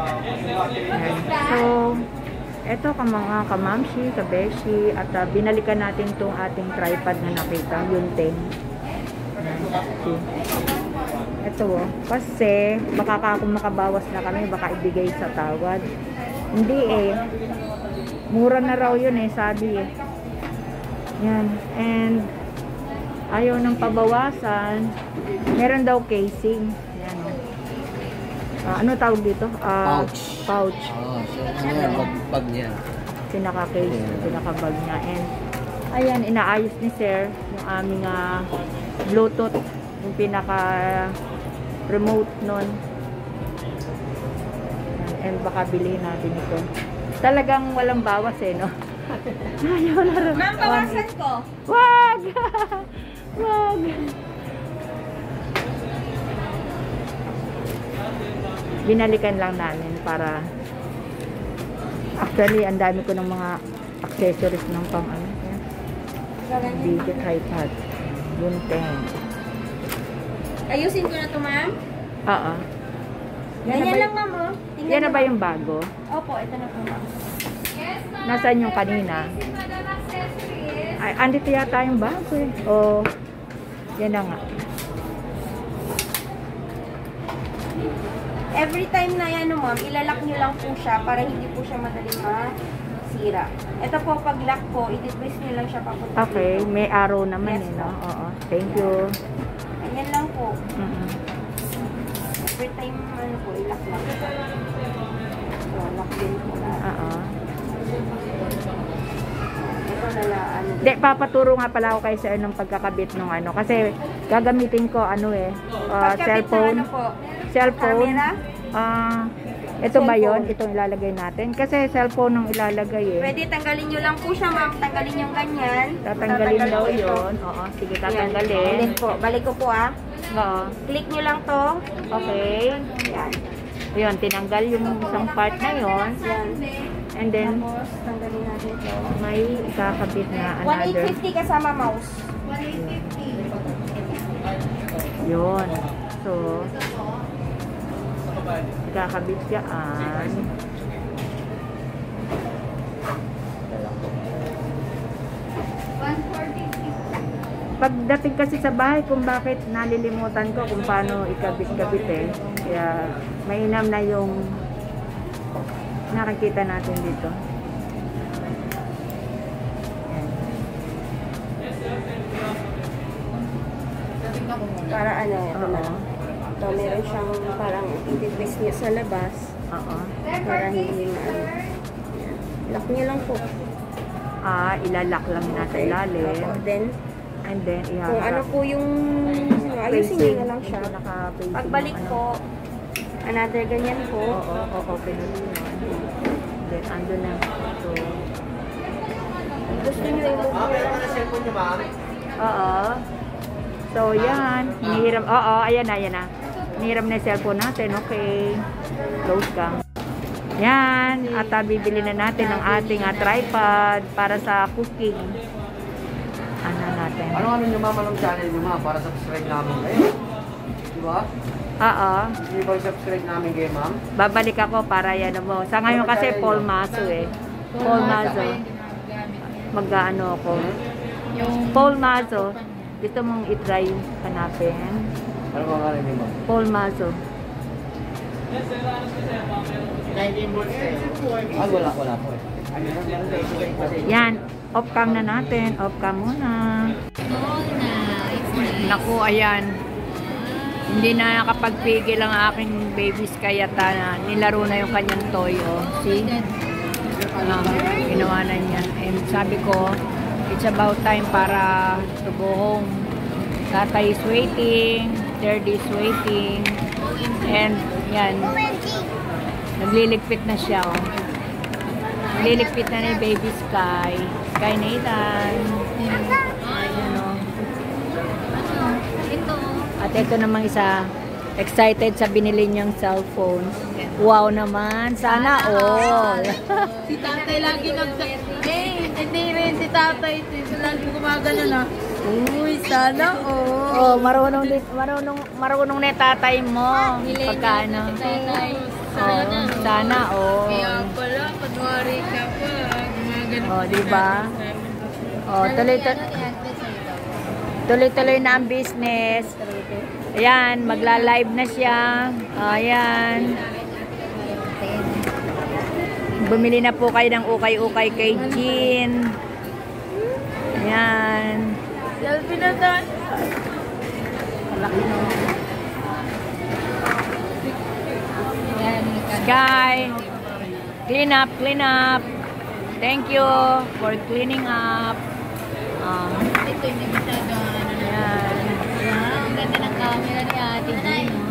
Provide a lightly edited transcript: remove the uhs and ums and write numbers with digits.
Ayan. So, eto ka mga kamamshi, kabeshi, at binalikan natin tong ating tripod na nakita, yung 10. Ito kasi baka kung makabawas na kami, baka ibigay sa tawad. Hindi eh. Mura na raw yun eh, sabi eh. Yan. And ayaw ng pabawasan. Meron daw casing. Yan. Ano tawag dito? Pouch. Pouch. Oh, so ano bag niya. Pinaka-case, pinaka-bag niya. And ayan, inaayos ni Sir yung aming Bluetooth, yung pinaka-remote nun. And baka bilhin natin ito. Talagang walang bawas eh, no? Ayaw na rin. Ma'am, bawasan ko. Wag! Wag! Binalikan lang namin para actually, ang dami ko ng mga accessories ng pang ano. Video tripod. Yung 10. Ayusin ko na to, ma'am. Oo. Ganyan lang, ma'am, oh. Tingnan Yan na niyo, ba ma'am. yung bago? Opo, ito na po, ma'am. Nasaan yung kanina? Ay, andito yata yung bago eh. O, yan na nga. Every time na yan, ma'am, ilalak nyo lang po siya para hindi po siya madaling masira. Ito po, pag lock po, i-twist nyo lang siya papunta. Okay, may arrow naman Yes, eh, no? po. Oo. Thank you. Ganyan lang po. Mm-hmm. Every time, ano po, ilak lang. So, lock din po na. Oo. Ito na lang, ano. Hindi, papaturo nga pala ako kay Sir ng pagkakabit ng ano. Kasi gagamitin ko ano eh, Pagkabit cellphone. na ano po? Cellphone. Camera? Ito ba Cellphone. yon? Itong ilalagay natin? Kasi cellphone nung ilalagay eh. Pwede tanggalin nyo lang po siya, ma'am. Tanggalin yung ganyan. Tatanggalin daw po ito. yun. Oo, sige, Yan. tatanggalin. And then po, balik ko po Oo. Click nyo lang to. Okay. Yan. Yun, tinanggal yung isang part na yon. Yan. And then, Tapos, tanggalin natin to. may ikakabit na another. 1,850 kasama mouse. Yun. So, ikakabit yan. Pagdating kasi sa bahay, kung bakit nalilimutan ko kung paano ikabit-kabit eh. Kaya, mainam na yung nakikita natin dito. Para ano, ito na. Oo. Ito, meron siyang parang i-twist niya sa labas. Oo. Para hindi maano. Yan. Lock niyo lang po. Ilalak lang nasa ilalim. Opo. Then, And then, iharap. kung ano po yung ayusin niyo na lang siya. Naka-facing Pagbalik yung ano. po, another ganyan po. Oo, open na yun. Then, ando na. So, Gusto niyo i-move niyo lang. oo. So, yan. Hinihiram. Oo, ayan na. Hinihiram na yung cellphone natin. Okay. Close ka. Yan. At bibili na natin ang ating tripod para sa cooking. Ano natin? Ano nyo ma'am, anong channel nyo ma'am para subscribe namin kayo? Diba? Oo. Hindi ba subscribe namin kayo ma'am? Babalik ako para yan mo. Sa ngayon kasi Paul Maso eh. Paul Maso. Mag-ano ako. Paul Maso. Gusto mong i-try hanapin. Ano ba nga rin ma'am? Paul Maso. Wala po eh. Yan. Off-cam na natin. Off-cam muna. Naku, ayan. Hindi na nakapagpigil ang aking babies kaya nilaro na yung kanyang toy. Oh. See? Ginawa na niya. And sabi ko, it's about time para to go home. Tata is waiting. Third is waiting. And yan. Nagliligpit na siya. Oh. Nagliligpit na ni baby Sky. Sky Nathan. Ayan o. At ito namang isa. Excited sa binili niyang cellphone. Wow naman. Sana all. Si tatay lagi hindi rin si tatay. Lagi gumagano na. Uy, sana Oh, marunong na tatay mo. Pagkano. Sana all. Kaya pala, kunwari ka pa. Gumagano Oh, di ba? Oh, tuloy-tuloy na ang business. Ayan, magla-live na siya. Ayan. Bumili na po kayo ng ukay-ukay kay Jean. Ayan. Selfie na tayo. Sky, clean up, clean up. Thank you for cleaning up. Ito, hindi masyado. Ayan. Ang ganda ng camera ni Ate Jean.